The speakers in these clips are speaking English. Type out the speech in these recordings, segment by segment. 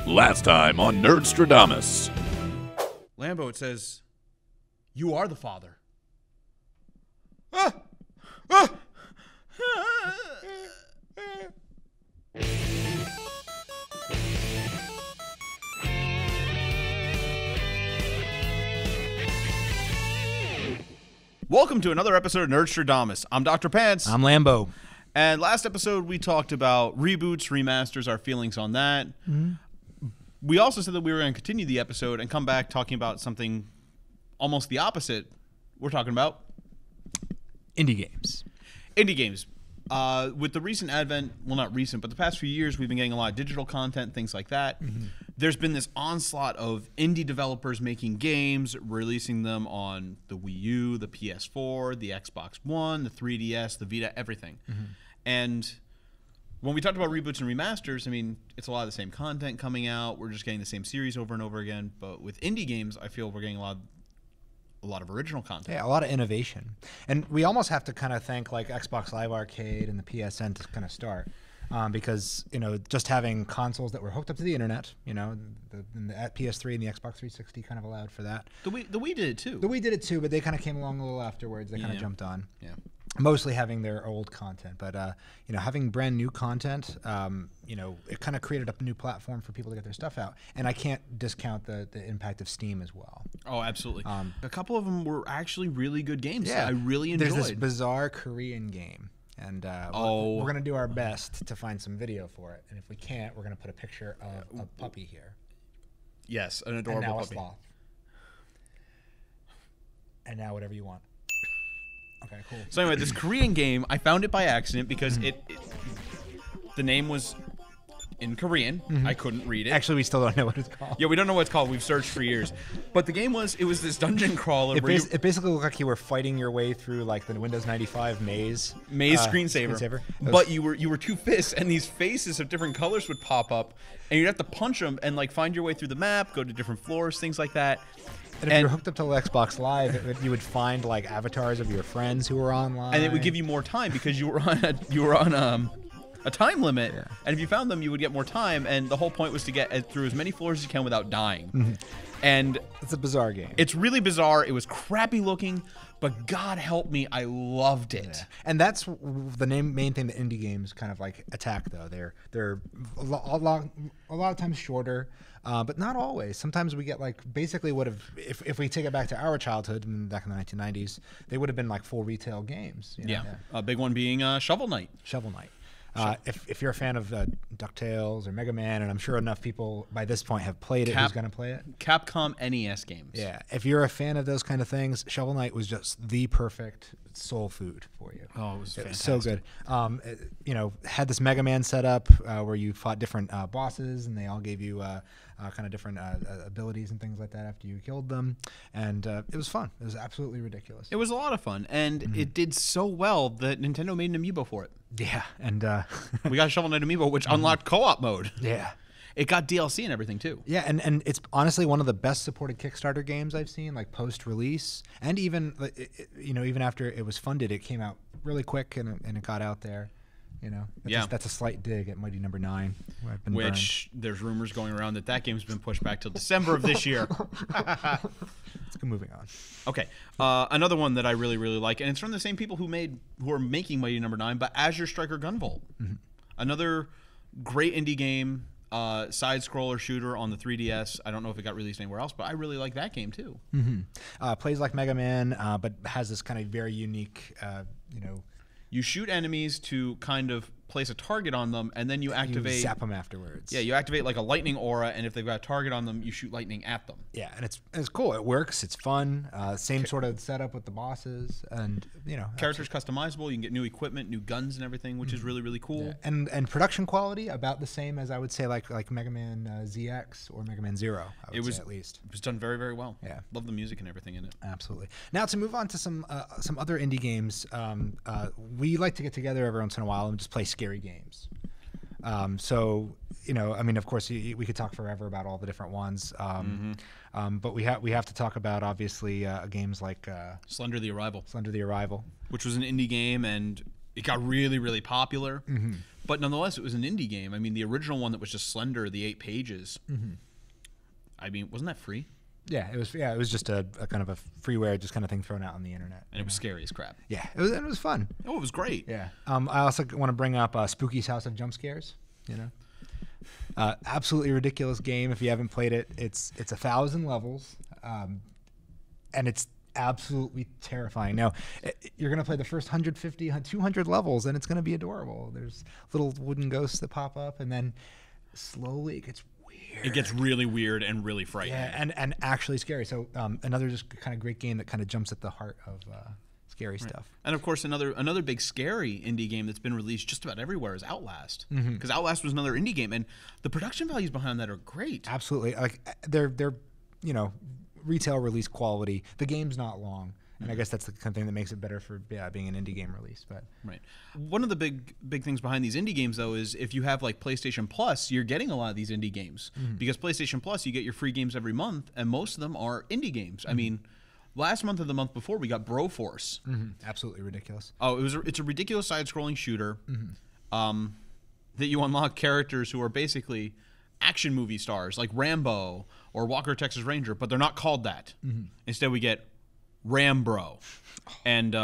Last time on Nerdstrodamus. Lambo, it says, "You are the father." Welcome to another episode of Nerdstrodamus. I'm Dr. Pants. I'm Lambo. And last episode, we talked about reboots, remasters, our feelings on that. Mm-hmm. We also said that we were going to continue the episode and come back talking about something almost the opposite. We're talking about indie games. Indie games. With the recent advent, well, not recent, but the past few years, we've been getting a lot of digital content, things like that. Mm-hmm. There's been this onslaught of indie developers making games, releasing them on the Wii U, the PS4, the Xbox One, the 3DS, the Vita, everything. Mm-hmm. And when we talked about reboots and remasters, I mean, it's a lot of the same content coming out. We're just getting the same series over and over again. But with indie games, I feel we're getting a lot of original content. Yeah, a lot of innovation. And we almost have to kind of thank like Xbox Live Arcade and the PSN to kind of start. Because, you know, just having consoles that were hooked up to the internet, you know, the PS3 and the Xbox 360 kind of allowed for that. The Wii did it too. The Wii did it too, but they kind of came along a little afterwards. They kind of jumped on. Yeah. Mostly having their old content, but you know, having brand new content, you know, it kind of created a new platform for people to get their stuff out. And I can't discount the impact of Steam as well. Oh, absolutely. A couple of them were actually really good games. Yeah, I really enjoyed. There's this bizarre Korean game, and we're gonna do our best to find some video for it. And if we can't, we're gonna put a picture of a puppy here. Yes, an adorable and now puppy. A sloth. And now whatever you want. Okay, cool. So anyway, this Korean game, I found it by accident because the name was in Korean. Mm-hmm. I couldn't read it. Actually, we still don't know what it's called. Yeah, we don't know what it's called. We've searched for years. But the game was this dungeon crawler. It basically looked like you were fighting your way through like the Windows 95 maze screensaver. But you were two fists, and these faces of different colors would pop up, and you'd have to punch them and like find your way through the map, go to different floors, things like that. And if you're hooked up to Xbox Live, you would find like avatars of your friends who were online, and it would give you more time because you were on a time limit. Yeah. And if you found them, you would get more time. And the whole point was to get through as many floors as you can without dying. Mm-hmm. And it's a bizarre game. It's really bizarre. It was crappy looking, but God help me, I loved it. Yeah. And that's the main thing that indie games kind of like attack, though. They're a lot of times shorter. But not always. Sometimes we get like basically if we take it back to our childhood back in the 1990s, they would have been like full retail games. You know? Yeah. A big one being Shovel Knight. Shovel Knight. If you're a fan of DuckTales or Mega Man, and I'm sure enough people by this point have played it who's going to play it. Capcom NES games. Yeah. If you're a fan of those kind of things, Shovel Knight was just the perfect soul food for you. Oh, it was fantastic. So good. You know, had this Mega Man setup where you fought different bosses, and they all gave you kind of different abilities and things like that after you killed them. And it was fun. It was absolutely ridiculous. It was a lot of fun, and it did so well that Nintendo made an amiibo for it. Yeah, and we got a Shovel Knight amiibo, which unlocked co-op mode. Yeah. It got DLC and everything, too. Yeah, and it's honestly one of the best supported Kickstarter games I've seen, like post-release. And even, you know, even after it was funded, it came out really quick and it got out there. You know, that's a slight dig at Mighty Number 9. Where I've been which burned. There's rumors going around that game's been pushed back till December of this year. Let's go moving on. Okay, another one that I really, really like, and it's from the same people who are making Mighty Number 9, but Azure Striker Gunvolt. Mm-hmm. Another great indie game, side-scroller shooter on the 3DS. I don't know if it got released anywhere else, but I really like that game too. Mm-hmm. Plays like Mega Man, but has this kind of very unique, you know. You shoot enemies to kind of place a target on them, and then you activate... You zap them afterwards. Yeah, you activate like a lightning aura, and if they've got a target on them, you shoot lightning at them. Yeah, and it's cool. It works. It's fun. Same sort of setup with the bosses, and you know... Characters customizable. You can get new equipment, new guns and everything, which is really, really cool. Yeah. And production quality about the same as I would say like Mega Man ZX or Mega Man Zero, I would say at least. It was done very, very well. Yeah. Love the music and everything in it. Absolutely. Now to move on to some other indie games, we like to get together every once in a while and just play scary games. So, you know, I mean, of course, we could talk forever about all the different ones. But we have to talk about, obviously, games like... Slender the Arrival. Slender the Arrival. Which was an indie game, and it got really, really popular. Mm-hmm. But nonetheless, it was an indie game. I mean, the original one that was just slender, the 8 pages. I mean, wasn't that free? Yeah, it was. Yeah, it was just a kind of a freeware, just kind of thing thrown out on the internet. And it was scary as crap. Yeah, it was fun. Oh, it was great. Yeah. I also want to bring up Spooky's House of Jump Scares. You know, absolutely ridiculous game. If you haven't played it, it's 1,000 levels, and it's absolutely terrifying. Now, you're going to play the first 150, 200 levels, and it's going to be adorable. There's little wooden ghosts that pop up, and then slowly it gets weird. It gets really weird and really frightening. Yeah, and actually scary. So another just kind of great game that kind of jumps at the heart of scary stuff. And of course, another big scary indie game that's been released just about everywhere is Outlast. Because Outlast was another indie game, and the production values behind that are great. Absolutely, like they're retail release quality. The game's not long, and I guess that's the kind of thing that makes it better for being an indie game release. But right, one of the big things behind these indie games though is if you have like PlayStation Plus, you're getting a lot of these indie games because PlayStation Plus you get your free games every month, and most of them are indie games. I mean, last month or the month before we got Broforce. Absolutely ridiculous. Oh, it's a ridiculous side-scrolling shooter that you unlock characters who are basically action movie stars like Rambo or Walker Texas Ranger, but they're not called that. Instead, we get Rambro and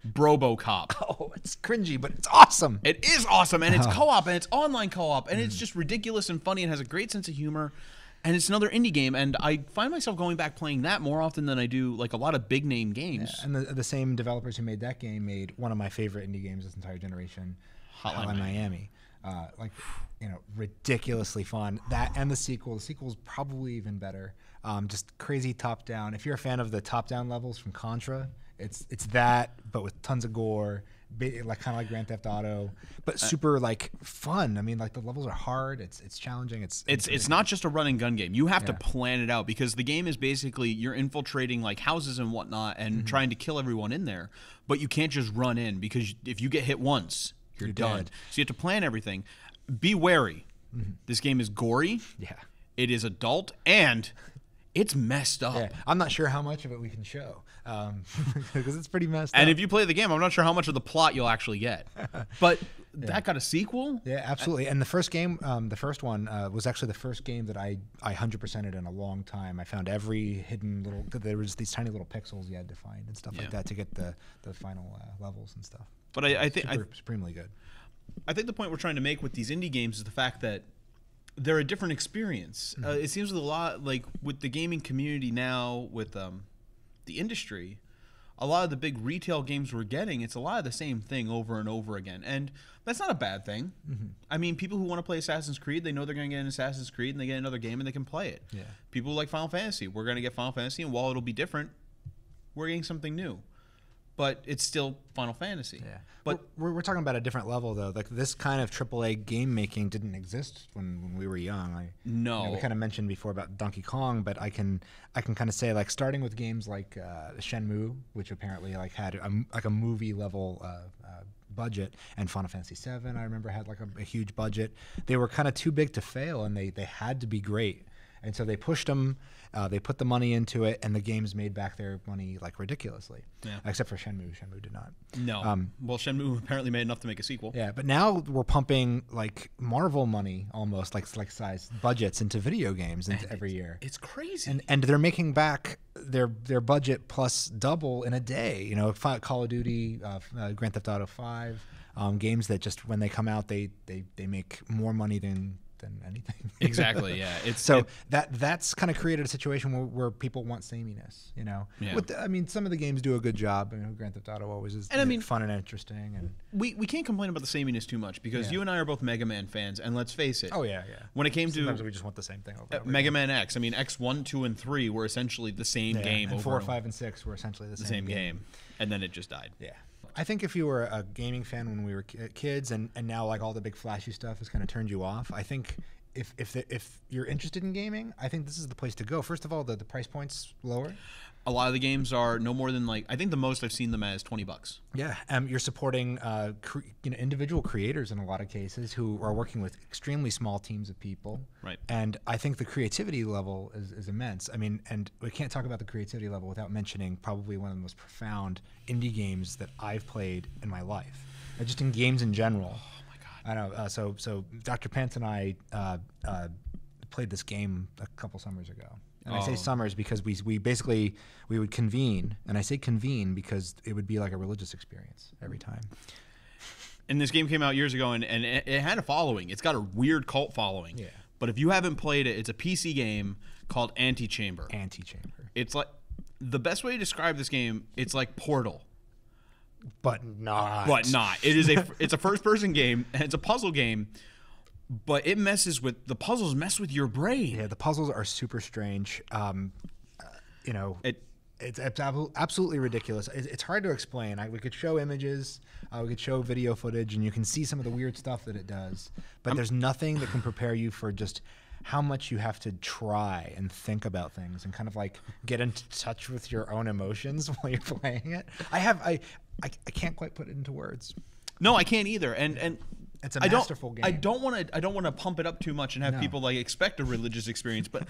Brobocop. Oh, it's cringy, but it's awesome. It is awesome, and it's co-op, and it's online co-op, and it's just ridiculous and funny and has a great sense of humor. And it's another indie game, and I find myself going back playing that more often than I do like a lot of big name games. Yeah, and the same developers who made that game made one of my favorite indie games this entire generation, Hotline Miami. Ridiculously fun. That and the sequel. The sequel is probably even better. Just crazy top down. If you're a fan of the top down levels from Contra, it's that, but with tons of gore. Like kind of like Grand Theft Auto, but super like fun. I mean, like the levels are hard. It's challenging. It's not just a run and gun game. You have to plan it out because the game is basically you're infiltrating like houses and whatnot and trying to kill everyone in there. But you can't just run in because if you get hit once, you're done. Dead. So you have to plan everything. Be wary. This game is gory. Yeah, it is adult and it's messed up. Yeah, I'm not sure how much of it we can show because it's pretty messed up. And if you play the game, I'm not sure how much of the plot you'll actually get. But that got a sequel? Yeah, absolutely. And the first game, the first one, was actually the first game that I 100%ed in a long time. I found every hidden little. There was these tiny little pixels you had to find and stuff like that to get the final levels and stuff. But I think supremely good. I think the point we're trying to make with these indie games is the fact that they're a different experience. It seems with a lot like with the gaming community now, with the industry, a lot of the big retail games we're getting, it's a lot of the same thing over and over again, and that's not a bad thing. I mean, people who want to play Assassin's Creed, they know they're going to get an Assassin's Creed, and they get another game, and they can play it. Yeah. People who like Final Fantasy, we're going to get Final Fantasy, and while it'll be different, we're getting something new. But it's still Final Fantasy. Yeah. But we're talking about a different level, though. Like this kind of AAA game making didn't exist when we were young. No. We kind of mentioned before about Donkey Kong, but I can kind of say like starting with games like Shenmue, which apparently like had a movie level budget, and Final Fantasy VII I remember had like a huge budget. They were kind of too big to fail, and they had to be great. And so they pushed them, they put the money into it, and the games made back their money like ridiculously. Yeah. Except for Shenmue. Shenmue did not. No. Well, Shenmue apparently made enough to make a sequel. Yeah, but now we're pumping like Marvel money almost, like size budgets into video games every year. It's crazy. And they're making back their budget plus double in a day. You know, Call of Duty, Grand Theft Auto 5, games that just when they come out, they make more money than anything. Exactly. Yeah. That's kind of created a situation where people want sameness. You know. Yeah. I mean, some of the games do a good job. You know, Grand Theft Auto always is fun and interesting. And we can't complain about the sameness too much because you and I are both Mega Man fans, and let's face it. Oh yeah. When it came sometimes we just want the same thing over. Mega Man X. I mean, X 1, 2, and 3 were essentially the same game. And 4, 5, and 6 were essentially the same game. And then it just died. Yeah. I think if you were a gaming fan when we were kids, and now like all the big flashy stuff has kind of turned you off, I think if you're interested in gaming, I think this is the place to go. First of all, the price point's lower. A lot of the games are no more than I think the most I've seen them as $20. Yeah, you're supporting individual creators in a lot of cases who are working with extremely small teams of people. Right. And I think the creativity level is immense. I mean, and we can't talk about the creativity level without mentioning probably one of the most profound indie games that I've played in my life, just in games in general. I know. So Dr. Pence and I played this game a couple summers ago. And I say summers because we basically would convene, and I say convene because it would be like a religious experience every time. And this game came out years ago, and it had a following. It's got a weird cult following. Yeah. But if you haven't played it, it's a PC game called Antichamber. Antichamber. It's like the best way to describe this game. It's like Portal, but not. But not. It's a first-person game, and it's a puzzle game. But it messes with the puzzles. Mess with your brain. Yeah, the puzzles are super strange. It's absolutely ridiculous. It's hard to explain. We could show images, we could show video footage, and you can see some of the weird stuff that it does. But there's nothing that can prepare you for just how much you have to try and think about things and kind of like get in touch with your own emotions while you're playing it. I can't quite put it into words. No, I can't either. And it's a masterful game. I don't want to pump it up too much and have people like expect a religious experience. But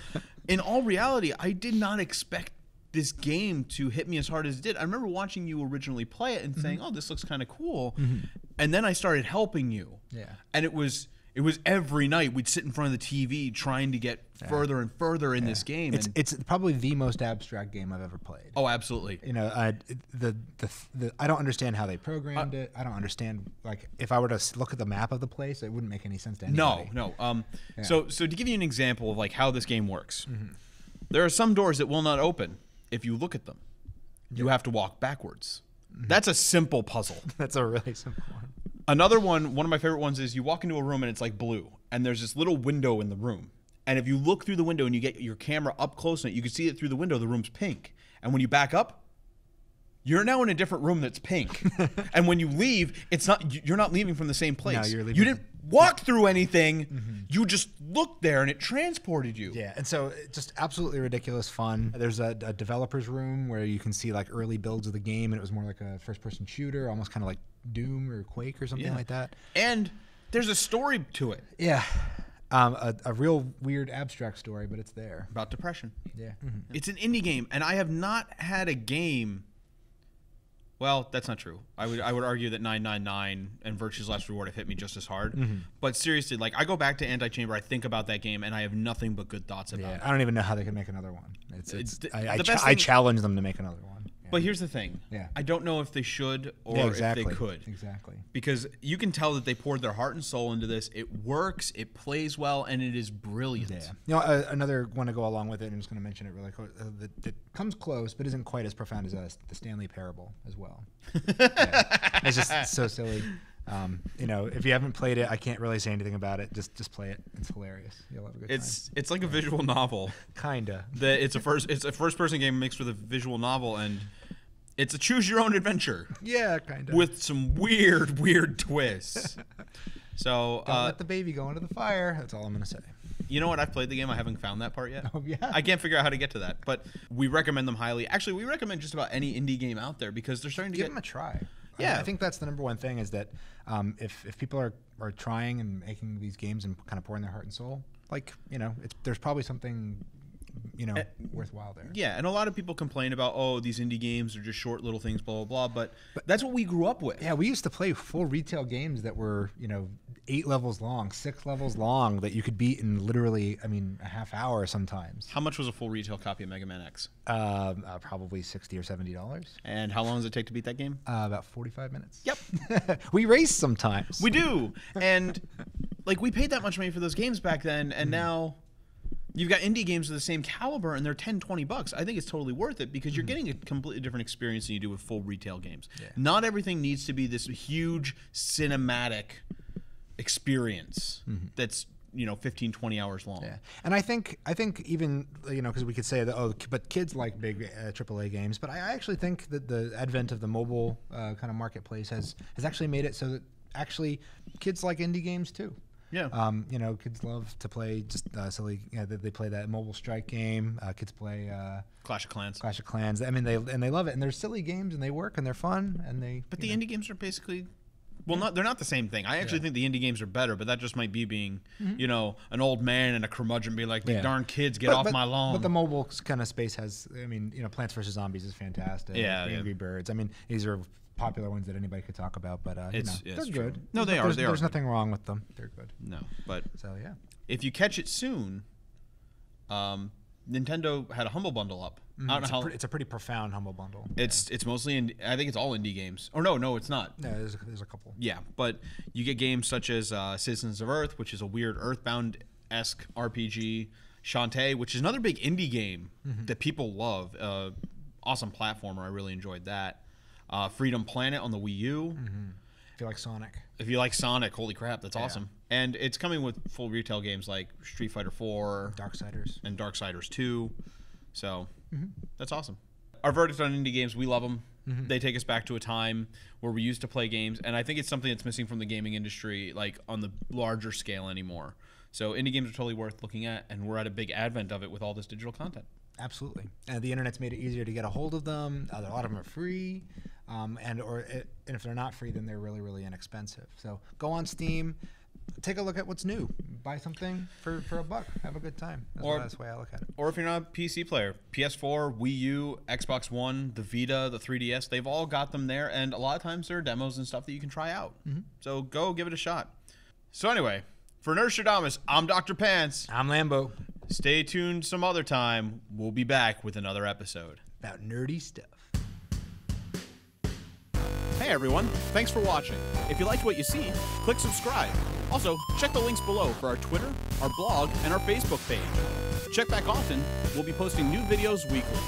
in all reality, I did not expect this game to hit me as hard as it did. I remember watching you originally play it and saying, "Oh, this looks kind of cool," and then I started helping you. Yeah, and it was every night we'd sit in front of the TV trying to get further and further in this game. It's probably the most abstract game I've ever played. Oh, absolutely. You know, I don't understand how they programmed it. I don't understand, like, if I were to look at the map of the place, it wouldn't make any sense to anybody. No. So to give you an example of like how this game works, there are some doors that will not open if you look at them. You have to walk backwards. That's a simple puzzle. That's a really simple one. Another one of my favorite ones is you walk into a room and it's like blue, and there's this little window in the room. And if you look through the window and you get your camera up close on it, you can see it through the window, the room's pink. And when you back up, you're now in a different room that's pink. And when you leave, you're not leaving from the same place. No, you're leaving. You didn't walk through anything. You just looked there and it transported you. Yeah, and so just absolutely ridiculous fun. There's a developer's room where you can see like early builds of the game, and it was more like a first-person shooter, almost kind of like Doom or Quake or something like that. And there's a story to it. Yeah. A real weird abstract story, but it's there. About depression. Yeah. It's an indie game, and I have not had a game. Well, that's not true. I would argue that 999 and Virtue's Last Reward have hit me just as hard. But seriously, like I go back to Antichamber, I think about that game, and I have nothing but good thoughts about it. I don't even know how they could make another one. I challenge them to make another one. Yeah. But here's the thing. Yeah. I don't know if they should or if they could. Exactly. Because you can tell that they poured their heart and soul into this. It works, it plays well, and it is brilliant. Yeah. You know, another one to go along with it, and I'm just going to mention it really quick, that comes close but isn't quite as profound as the Stanley Parable as well. It's just so silly. You know, if you haven't played it, I can't really say anything about it. Just play it. It's hilarious. You'll have a good time. It's like a visual novel. Kinda. It's a first person game mixed with a visual novel, and it's a choose your own adventure. Yeah, kinda. With some weird twists. So don't let the baby go into the fire. That's all I'm gonna say. You know what? I've played the game. I haven't found that part yet. Oh, yeah. I can't figure out how to get to that. But we recommend them highly. Actually, we recommend just about any indie game out there because they're starting to give them a try. Yeah, I think that's the number one thing is that if people are trying and making these games and kind of pouring their heart and soul, like, you know, there's probably something, you know, worthwhile there. Yeah, and a lot of people complain about, oh, these indie games are just short little things, blah, blah, blah. But that's what we grew up with. Yeah, we used to play full retail games that were, you know, 8 levels long, 6 levels long that you could beat in literally, I mean, a half hour sometimes. How much was a full retail copy of Mega Man X? Probably $60 or $70. And how long does it take to beat that game? About 45 minutes. Yep. We race sometimes. We do. And, like, we paid that much money for those games back then, and now you've got indie games of the same caliber, and they're $10-20. I think it's totally worth it because you're getting a completely different experience than you do with full retail games. Yeah. Not everything needs to be this huge cinematic experience that's, you know, 15-20 hours long. Yeah. And I think even, you know, because we could say that, oh, but kids like big AAA games, but I actually think that the advent of the mobile kind of marketplace has actually made it so that actually kids like indie games too. Yeah. You know, kids love to play just silly. You know, they play that Mobile Strike game. Kids play Clash of Clans. Clash of Clans. I mean, they love it, and they're silly games, and they work, and they're fun, and they. But the indie games are basically. Well, they're not the same thing. I actually think the indie games are better, but that just might be being, you know, an old man and a curmudgeon be like, "You darn kids, get off my lawn." But the mobile kind of space has, I mean, you know, Plants vs. Zombies is fantastic. Yeah, Angry Birds. I mean, these are popular ones that anybody could talk about, but they're true. good. No, they are. There's nothing wrong with them. They're good. No, but So yeah. if you catch it soon, Nintendo had a Humble Bundle up. I don't know how. It's a pretty profound Humble Bundle. It's mostly I think it's all indie games. Or no, it's not. No, there's a couple. Yeah, but you get games such as Citizens of Earth, which is a weird Earthbound-esque RPG. Shantae, which is another big indie game that people love. Awesome platformer. I really enjoyed that. Freedom Planet on the Wii U. If you like Sonic. If you like Sonic, holy crap, that's awesome. And it's coming with full retail games like Street Fighter 4. Darksiders. And Darksiders 2. So that's awesome. Our verdict on indie games, we love them. They take us back to a time where we used to play games, and I think it's something that's missing from the gaming industry, like on the larger scale anymore. So indie games are totally worth looking at, and we're at a big advent of it with all this digital content. Absolutely. And the internet's made it easier to get a hold of them. A lot of them are free, and if they're not free, then they're really, really inexpensive. So go on Steam, take a look at what's new, buy something for $1, have a good time. That's the way I look at it. Or if you're not a PC player, PS4, Wii U, Xbox One, the Vita, the 3DS, they've all got them there, and a lot of times there are demos and stuff that you can try out. So go give it a shot. So anyway, for Nerdstrodamus, I'm Dr. Pants. I'm Lambo. Stay tuned some other time. We'll be back with another episode About nerdy stuff. Hey everyone, thanks for watching. If you liked what you see, click subscribe. Also, check the links below for our Twitter, our blog, and our Facebook page. Check back often. We'll be posting new videos weekly.